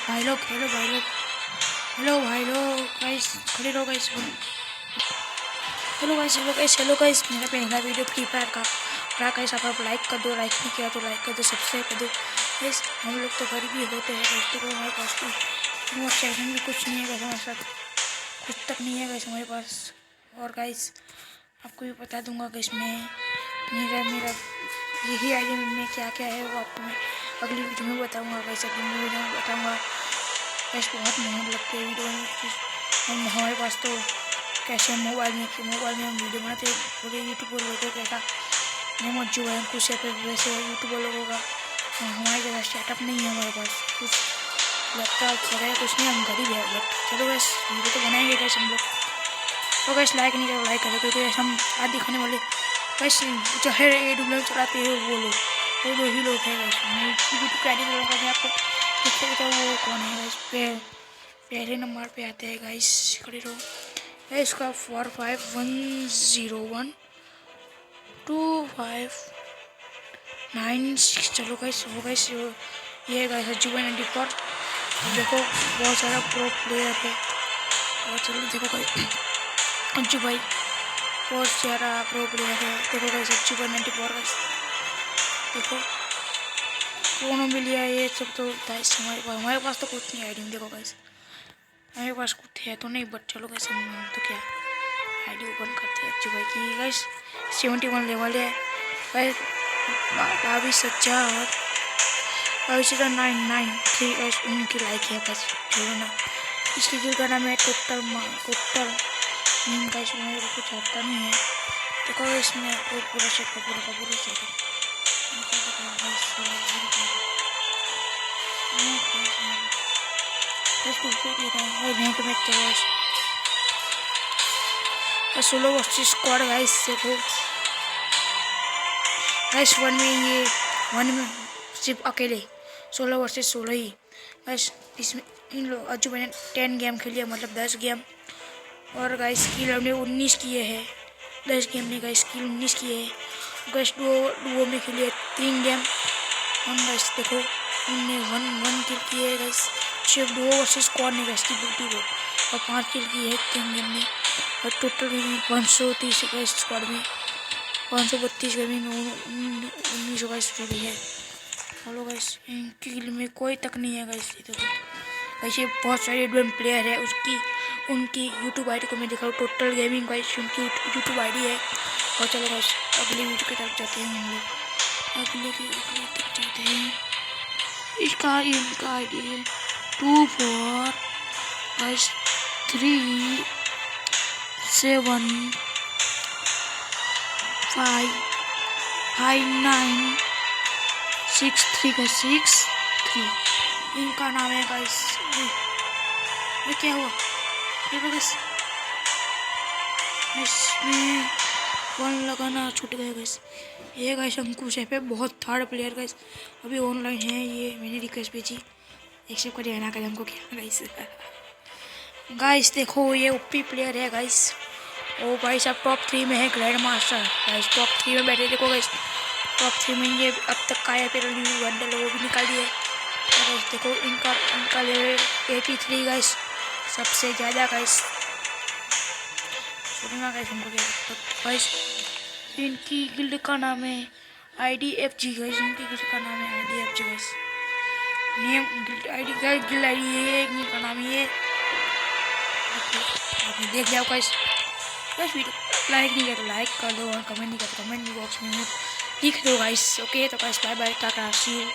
भाई लोग हेलो भाई लोग हेलो भाई लोग गाइस खड़े रहो guys. Hello guys hello guys मेरा पहला वीडियो फ्री फायर का गाइस आप लाइक कर दो, लाइक नहीं किया तो लाइक कर दो, सब्सक्राइब कर दो गाइस। हम लोग तो गरीब ही होते हैं गाइस, तो हमारे पास तो चैनल भी कुछ नहीं है गाइस, हमारे साथ कुछ तक नहीं है गाइस हमारे पास। और गाइस आपको भी बता दूंगा गाइस मैं मेरा यही आईडी में क्या क्या है वो आपको मैं अगली वीडियो में बताऊंगा गाइस। अगली वीडियो में बताऊंगा गाइस। बहुत मेहनत लगती है वीडियो में। हमारे पास तो कैसे मोबाइल में हम वीडियो बनाते हैं, पूरे यूट्यूब लोगों का कैसा नहीं मौजूद है कुछ पे वैसे यूट्यूब लोगों का हमारे जैसा सेटअप नहीं है हमारे पास, कुछ लैपटॉप वगैरह कुछ नहीं, हम गरीब है। बट चलो गैस वीडियो तो बनाएंगे गैस हम लोग। तो गैस लाइक नहीं करो, लाइक करो क्योंकि हम आज दिखाने वाले गैस चाहे ए चलाते हैं वो लोग ही लोग हैं गैस। यूट्यूब का आईडी बोलूँगा मैं आपको, देखिए तो वो कौन है गैस। पहले नंबर पे आते हैं गाइस, खड़े रहो है इसका 45102596। चलो गाइस वो गाइस ये गाइस G194। देखो बहुत सारा प्रो प्लेयर है और चलो देखो गाइस अंजू भाई बहुत सारा प्रो प्लेयर है। देखो गाइस G194 गाइस, देखो कौन मिल गया ये सब तो गाइस हमारे पास तो कुछ नहीं आईडी में। देखो गाइस हमारे पास कुछ है तो नहीं, बट चलो गाइस हम तो क्या आईडी ओपन करते हैं अच्छी भाई की गाइस। 71 लेवल है गाइस, 22,093 गाइस उनकी लाइक है गाइस। चलो ना इसकी किल का नाम है टोटल गाइस, मेरे को कुछ आता नहीं है। देखो इसमें आपको पूरा सेट का पूरा सोलो वर्सेस स्क्वाड गाइस। देखो गाइस वन में सिर्फ अकेले 16 वर्सेस 16 ही गाइस। इसमें इन लोग आज मैंने 10 गेम खेलिए, मतलब 10 गेम। और गाइस किल हमने 19 किए हैं, 10 गेम ने गाइस किल 19 किए हैं गाइस। डुओ में खेलिए 3 गेम हम गाइस। देखो उनने वन किल किए है गाइस, सिर्फ डुओ वर्सेस स्क्वाड ने गाइस की ड्यूटी को, और 5 किल किए है 3 गेम में। और टोटल गेमिंग 530 गाइस, स्क्वाड में 532 गेमिंग 19 गाइस जो भी है। हेलो गाइस किल में कोई तक नहीं है गाइस। ये देखो गाइस ये बहुत सारे प्लेयर है उनकी यूट्यूब आईडी को मैं दिखा रहा हूँ। टोटल गेमिंग गाइस उनकी यूट्यूब आईडी है। और चलो गाइस अगली वीडियो की तरफ जाते हैं हम लोग, अगले तक जाते हैं। इनका आईडी है 24375963 इनका नाम है गाइस। ये क्या हुआ इसमें वन लगाना छूट गया गाइस। ये गाइस अंकुश है पे बहुत थर्ड प्लेयर गाइस, अभी ऑनलाइन है। ये मैंने रिक्वेस्ट भेजी, एक्सेप्ट करिए ना करें हमको क्या गाइस। गाइस देखो ये ओपी प्लेयर है गाइस। ओ भाई साहब टॉप 3 में है, ग्रैंड मास्टर गाइस टॉप 3 में बैठे। देखो गाइस टॉप 3 में ये अब तक का है, फिर बंडल वो भी निकाल दिए गाइस। देखो इनका लेवल 83 गाइस, सबसे ज़्यादा गाइस। सुनना गाइस हमको क्या गाइस। इनकी गिल्ड का नाम है IDFG गाइस, इनकी गिल्ड का नाम है IDFG guys. Name guild ID guys, guild ID है इनका नाम ये आपने देख लिया गाइस। वीडियो लाइक नहीं किया तो लाइक कर दो और कमेंट नहीं किया तो कमेंट बॉक्स में लिख दो गाइस। ओके तो guys bye bye, tata see you.